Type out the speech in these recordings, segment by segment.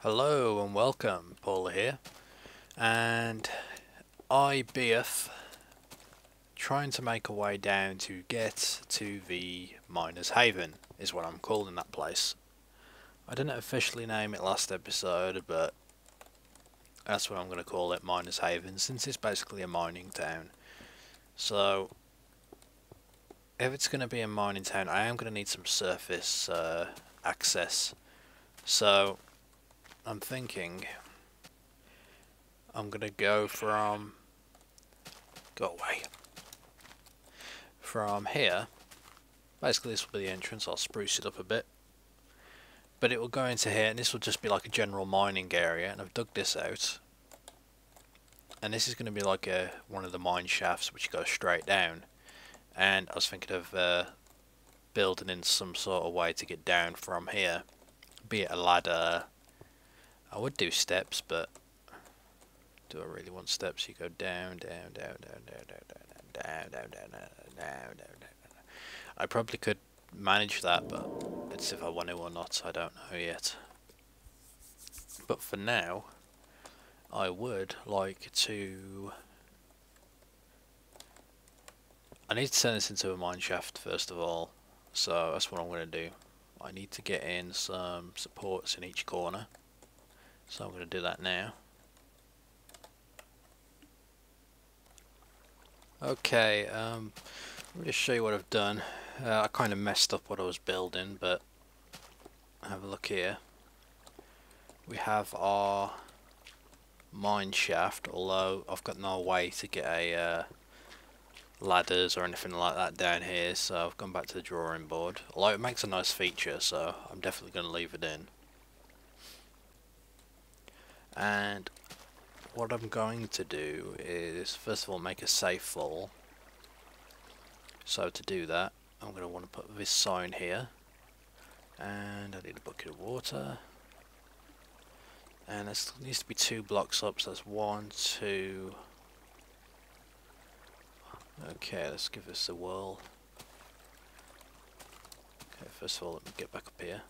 Hello and welcome, Pauleh here, and I beeth trying to make a way down to get to the Miner's Haven, is what I'm calling that place. I didn't officially name it last episode, but that's what I'm going to call it, Miner's Haven, since it's basically a mining town. So, if it's going to be a mining town, I am going to need some surface access. So, I'm thinking I'm gonna go away from here. Basically this will be the entrance. I'll spruce it up a bit, but it will go into here and this will just be like a general mining area, and I've dug this out, and this is going to be like one of the mine shafts which goes straight down, and I was thinking of building in some sort of way to get down from here, be it a ladder. I would do steps, but do I really want steps? You go down, down, down, down, down, down, down, down, down, down, down, down, down. I probably could manage that, but it's if I want to or not, I don't know yet. But for now, I would like to... I need to turn this into a mine shaft first of all, so that's what I'm going to do. I need to get in some supports in each corner, so I'm going to do that now. Okay, let me just show you what I've done. I kind of messed up what I was building, but have a look here. We have our mine shaft, although I've got no way to get a ladders or anything like that down here, so I've gone back to the drawing board. Although it makes a nice feature, so I'm definitely going to leave it in. And what I'm going to do is first of all make a safe fall. So to do that, I'm going to want to put this sign here, and I need a bucket of water, and this needs to be 2 blocks up, so that's 1, 2. Okay, let's give this a whirl. Okay, first of all let me get back up here.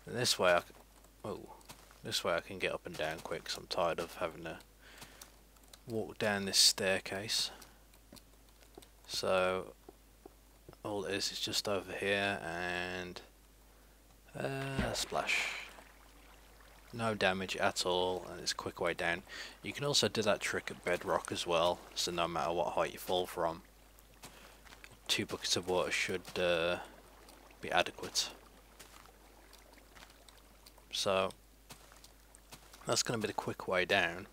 And this way I can get up and down quick, because I'm tired of having to walk down this staircase. So all it is just over here, and splash. No damage at all, and it's a quick way down. You can also do that trick at bedrock as well, so no matter what height you fall from, 2 buckets of water should be adequate. So that's going to be the quick way down.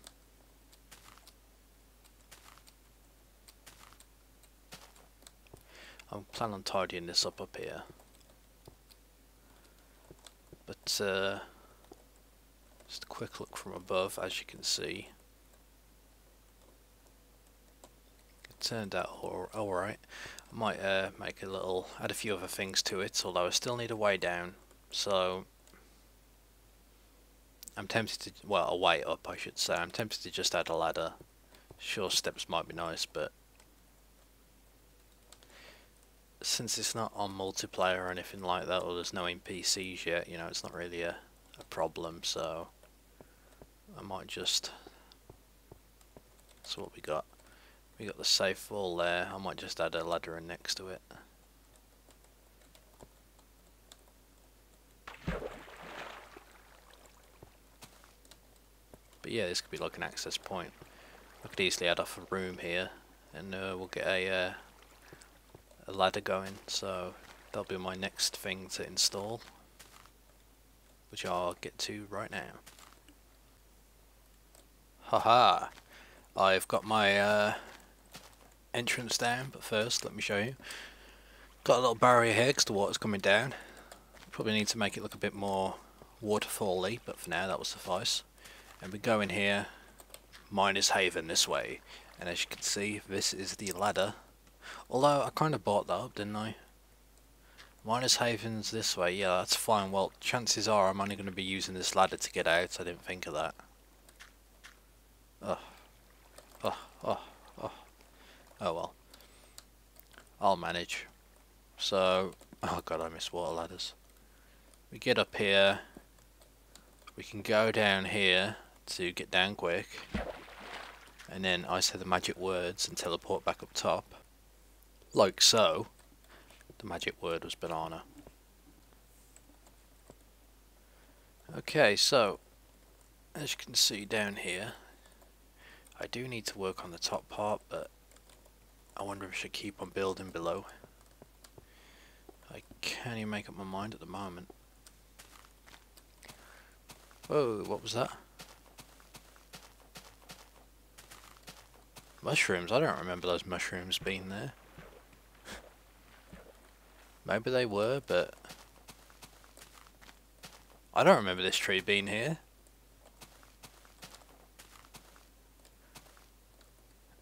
I'm planning on tidying this up here, but just a quick look from above, as you can see, it turned out alright. I might add a few other things to it, although I still need a way down, so I'm tempted to, well, a way up I should say. I'm tempted to just add a ladder. Sure, steps might be nice, but since it's not on multiplayer or anything like that, or there's no NPCs yet, you know, it's not really a problem, so I might just... So what we got? We got the safe fall there. I might just add a ladder in next to it. But yeah, this could be like an access point. I could easily add off a room here, and we'll get a ladder going, so that'll be my next thing to install, which I'll get to right now. Haha! I've got my entrance down, but first let me show you. Got a little barrier here because the water's coming down. Probably need to make it look a bit more waterfall-y, but for now that will suffice. And we go in here, Miner's Haven this way, and as you can see this is the ladder. Although I kind of bought that up, didn't I? Miner's Haven's this way, yeah, that's fine. Well, chances are I'm only going to be using this ladder to get out. I didn't think of that. Oh, oh, oh, oh. Oh well. I'll manage. So, oh god, I miss water ladders. We get up here, we can go down here to get down quick, and then I say the magic words and teleport back up top, like so. The magic word was banana. Okay, so as you can see down here, I do need to work on the top part, but I wonder if I should keep on building below. I can't even make up my mind at the moment. Whoa, what was that? Mushrooms? I don't remember those mushrooms being there. Maybe they were, but I don't remember this tree being here.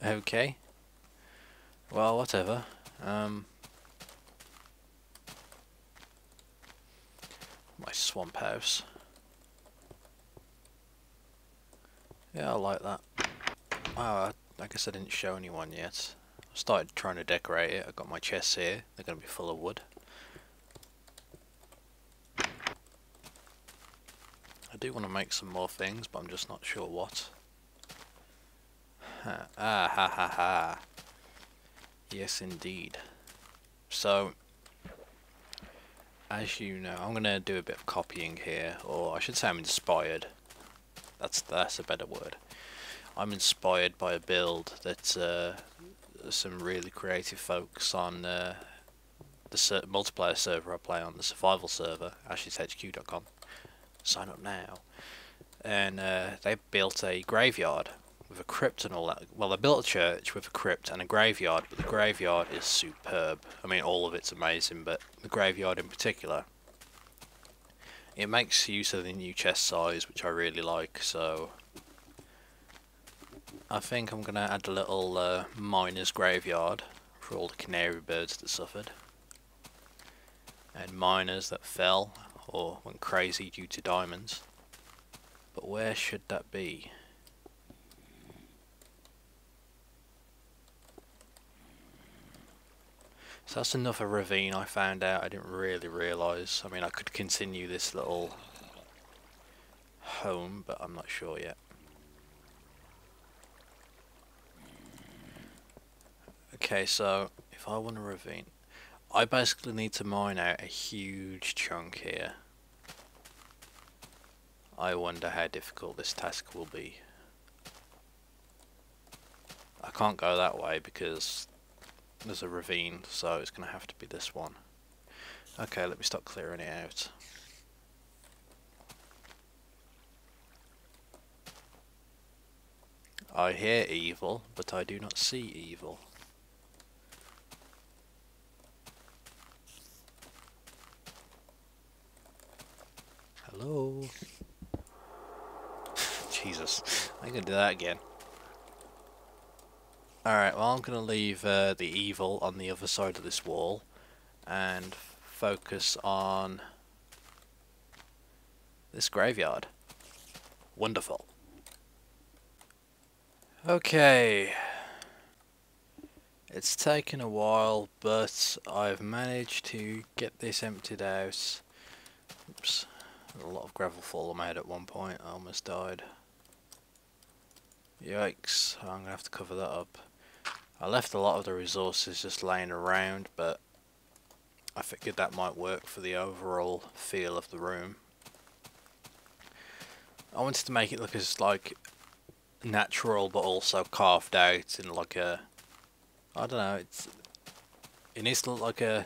Okay. Well, whatever. My swamp house. Yeah, I like that. Wow, I guess I didn't show anyone yet. I started trying to decorate it. I got my chests here. They're going to be full of wood. I do want to make some more things, but I'm just not sure what. Ha ha. Yes, indeed. So, as you know, I'm going to do a bit of copying here, or I should say I'm inspired. That's a better word. I'm inspired by a build that some really creative folks on the multiplayer server I play on, the survival server, asheshq.com. Sign up now. And they built a graveyard with a crypt and all that. Well, they built a church with a crypt and a graveyard, but the graveyard is superb. I mean, all of it's amazing, but the graveyard in particular, it makes use of the new chest size, which I really like. So I think I'm gonna add a little miner's graveyard for all the canary birds that suffered, and miners that fell or went crazy due to diamonds. But where should that be? So that's another ravine I found out. I didn't really realise. I mean, I could continue this little home, but I'm not sure yet. Okay, so if I want a ravine, I basically need to mine out a huge chunk here. I wonder how difficult this task will be. I can't go that way because there's a ravine, so it's going to have to be this one. Okay, let me start clearing it out. I hear evil, but I do not see evil. Hello? Jesus, I'm going to do that again. Alright, well I'm going to leave the evil on the other side of this wall and focus on this graveyard. Wonderful. Okay. It's taken a while, but I've managed to get this emptied out. Oops. A lot of gravel fall I made at one point. I almost died. Yikes. I'm going to have to cover that up. I left a lot of the resources just laying around, but I figured that might work for the overall feel of the room. I wanted to make it look as like natural, but also carved out in like a, I don't know, it needs to look like a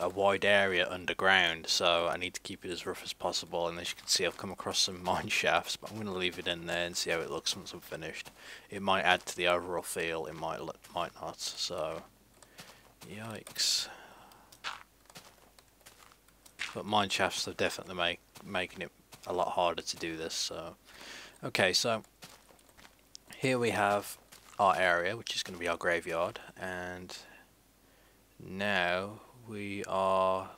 wide area underground, so I need to keep it as rough as possible. And as you can see, I've come across some mine shafts, but I'm going to leave it in there and see how it looks once I'm finished. It might add to the overall feel, it might not, so yikes. But mine shafts are definitely making it a lot harder to do this. So okay, so here we have our area, which is going to be our graveyard, and now we are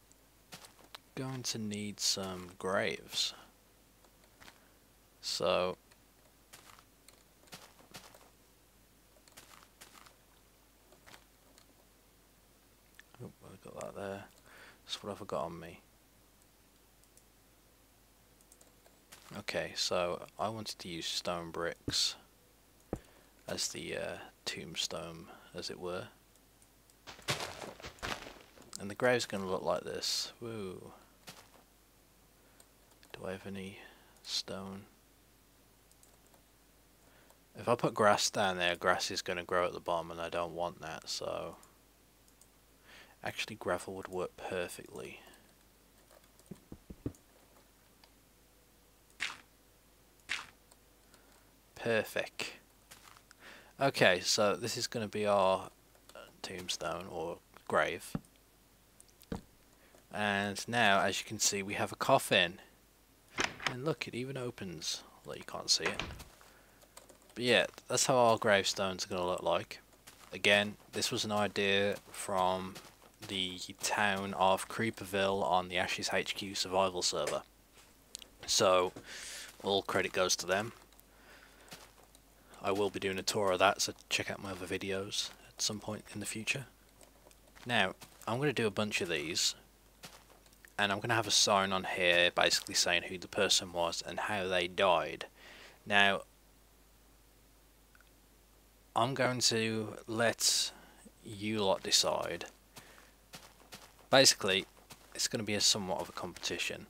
going to need some graves. So oh, I got that there. That's what I've got on me. Okay, so I wanted to use stone bricks as the tombstone, as it were. And the grave's going to look like this. Woo. Do I have any stone? If I put grass down there, grass is going to grow at the bottom, and I don't want that, so... Actually, gravel would work perfectly. Perfect. Okay, so this is going to be our tombstone, or grave. And now, as you can see, we have a coffin. And look, it even opens. Well, you can't see it. But yeah, that's how our gravestones are going to look like. Again, this was an idea from the town of Creeperville on the Ashes HQ survival server. So, all credit goes to them. I will be doing a tour of that, so check out my other videos at some point in the future. Now, I'm going to do a bunch of these. And I'm going to have a sign on here basically saying who the person was and how they died. Now, I'm going to let you lot decide. Basically, it's going to be somewhat of a competition.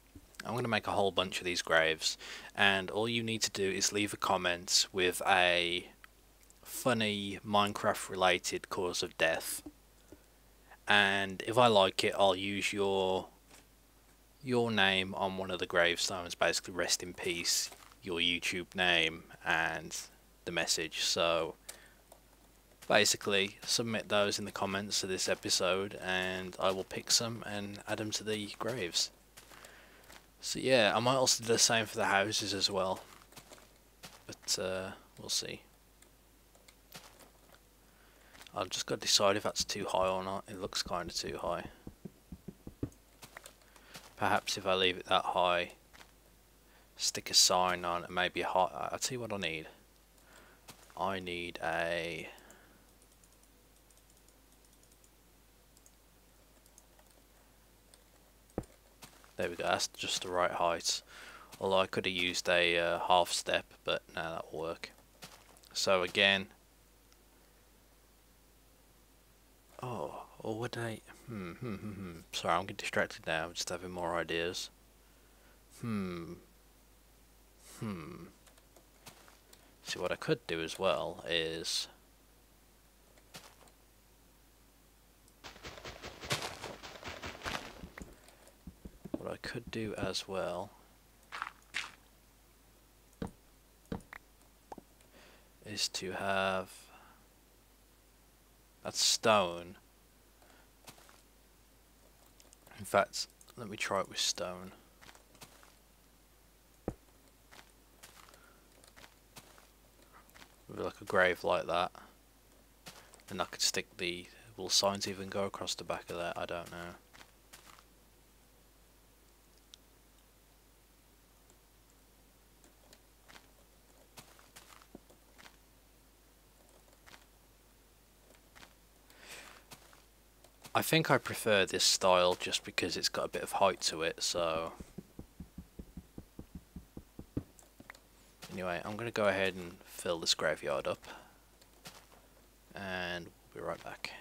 I'm going to make a whole bunch of these graves, and all you need to do is leave a comment with a funny Minecraft related cause of death. And if I like it, I'll use your name on one of the gravestones, basically rest in peace, your YouTube name and the message. So basically submit those in the comments of this episode and I will pick some and add them to the graves. So yeah, I might also do the same for the houses as well, but we'll see. I've just got to decide if that's too high or not. It looks kind of too high. Perhaps if I leave it that high, stick a sign on it, maybe a hot. I'll tell you what I need. I need a... There we go, that's just the right height. Although I could have used a half step, but no, that'll work. So again... Oh, or would I... Sorry, I'm getting distracted now, I'm just having more ideas. See, what I could do as well is... What I could do as well is to have... That's stone. In fact, let me try it with stone. With like a grave like that. And I could stick the... Will signs even go across the back of that? I don't know. I think I prefer this style just because it's got a bit of height to it, so... Anyway, I'm going to go ahead and fill this graveyard up. And we'll be right back.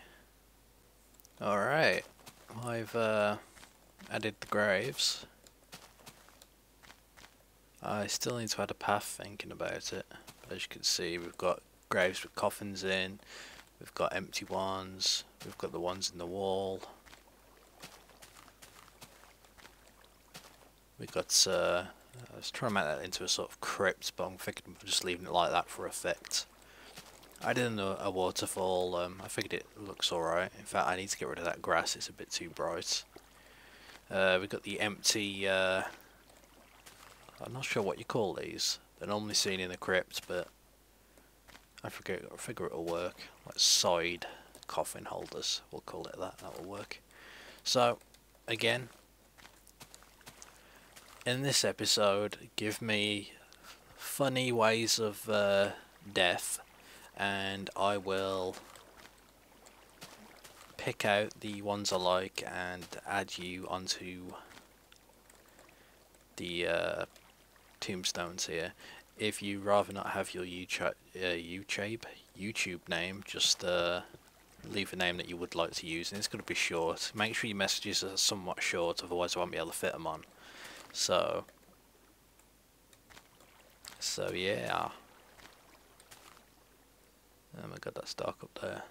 Alright, I've added the graves. I still need to add a path thinking about it. But as you can see, we've got graves with coffins in. We've got empty ones. We've got the ones in the wall. We've got, I was trying to make that into a sort of crypt, but I'm thinking of just leaving it like that for effect. I did a waterfall, I figured it looks alright. In fact, I need to get rid of that grass, it's a bit too bright. We've got the empty, I'm not sure what you call these. They're normally seen in the crypt, but I figure it'll work. Like side coffin holders, we'll call it that, that will work. So, again, in this episode, give me funny ways of death, and I will pick out the ones I like and add you onto the tombstones here. If you rather not have your YouTube name, just leave a name that you would like to use, and it's going to be short. Make sure your messages are somewhat short, otherwise I won't be able to fit them on. So yeah. Oh my god, that's dark up there.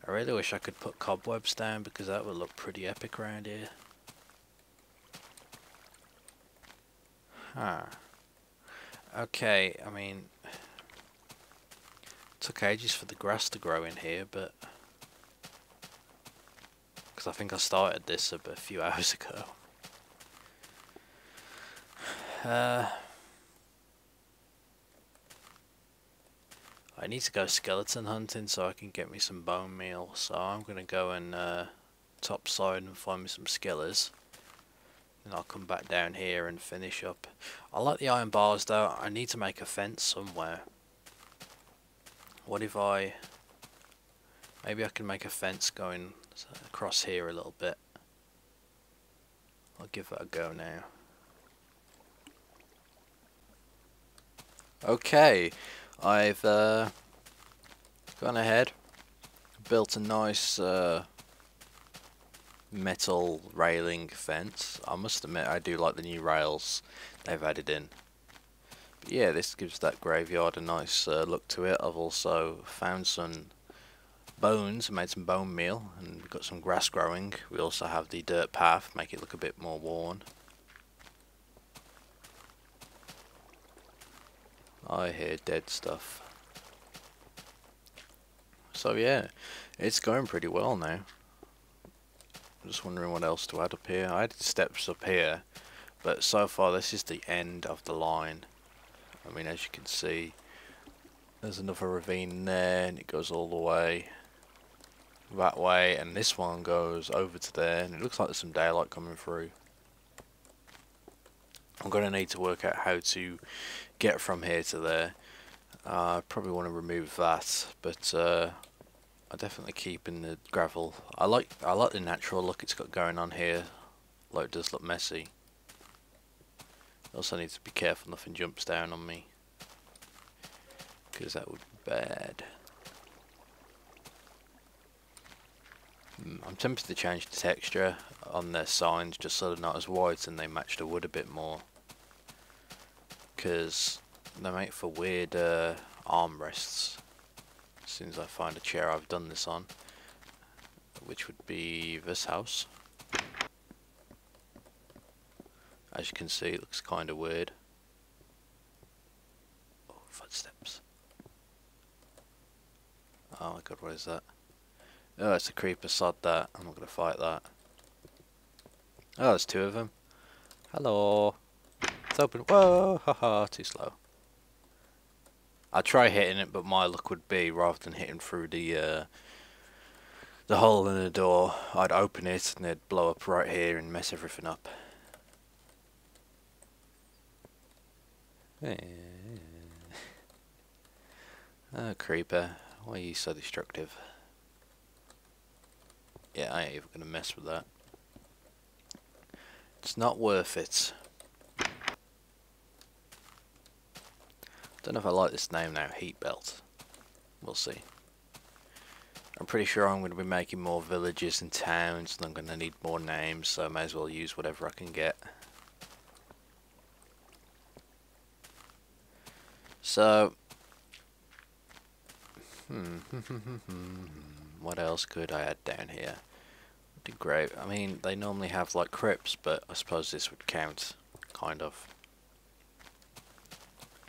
I really wish I could put cobwebs down, because that would look pretty epic around here. Huh. Okay, I mean, it took ages for the grass to grow in here, but because I think I started this a few hours ago. I need to go skeleton hunting so I can get me some bone meal, so I'm gonna go and topside and find me some skillers. And I'll come back down here and finish up. I like the iron bars though. I need to make a fence somewhere. What if maybe I can make a fence going across here a little bit. I'll give that a go now. Okay, I've gone ahead, built a nice metal railing fence. I must admit I do like the new rails they've added in. But yeah, this gives that graveyard a nice look to it. I've also found some bones and made some bone meal, and we've got some grass growing. We also have the dirt path, make it look a bit more worn. I hear dead stuff. So yeah, it's going pretty well now. I'm just wondering what else to add up here. I added steps up here, but so far this is the end of the line. I mean, as you can see, there's another ravine there, and it goes all the way that way, and this one goes over to there, and it looks like there's some daylight coming through. I'm going to need to work out how to get from here to there. I probably want to remove that, but I definitely keep in the gravel. I like the natural look it's got going on here, although it does look messy. Also need to be careful nothing jumps down on me, because that would be bad. I'm tempted to change the texture on their signs just so they're not as white and they match the wood a bit more, because they make for weird armrests. As soon as I find a chair I've done this on, which would be this house. As you can see, it looks kind of weird. Oh, footsteps. Oh my god, what is that? Oh, it's a creeper, sod that. I'm not going to fight that. Oh, there's two of them. Hello. It's open. Whoa, haha, too slow. I'd try hitting it, but my luck would be, rather than hitting through the hole in the door, I'd open it and it'd blow up right here and mess everything up. Oh, creeper, why are you so destructive? Yeah, I ain't even gonna mess with that. It's not worth it. Don't know if I like this name now, Heat Belt. We'll see. I'm pretty sure I'm going to be making more villages and towns, and I'm going to need more names, so I may as well use whatever I can get. So, what else could I add down here? Would be great. I mean, they normally have like crypts, but I suppose this would count, kind of.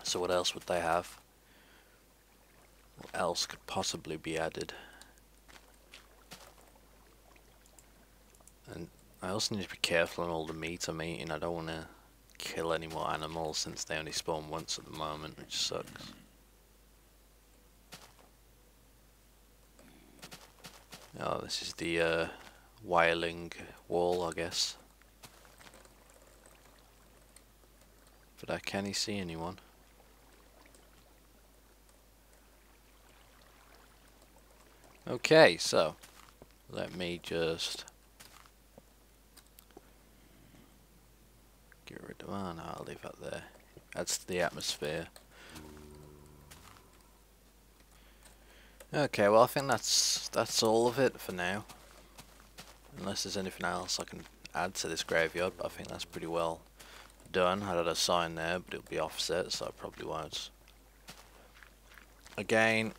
So what else would they have? What else could possibly be added? And I also need to be careful on all the meat I'm eating. I don't want to kill any more animals since they only spawn once at the moment, which sucks. Oh, this is the wailing wall, I guess. But can he see anyone? Okay, so let me just Get rid of, oh no, I'll leave that there. That's the atmosphere. Okay, well I think that's all of it for now. Unless there's anything else I can add to this graveyard, but I think that's pretty well done. I had a sign there, but it'll be offset, so I probably won't. Again,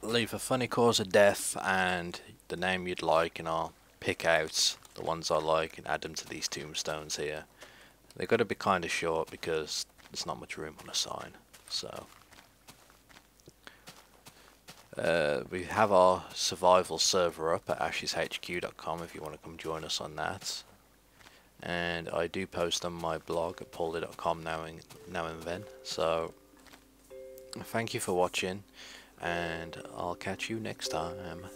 leave a funny cause of death and the name you'd like, and I'll pick out the ones I like and add them to these tombstones here. They've got to be kind of short because there's not much room on a sign. So we have our survival server up at asheshq.com if you want to come join us on that. And I do post on my blog at pauleh.com now and then. So thank you for watching, and I'll catch you next time.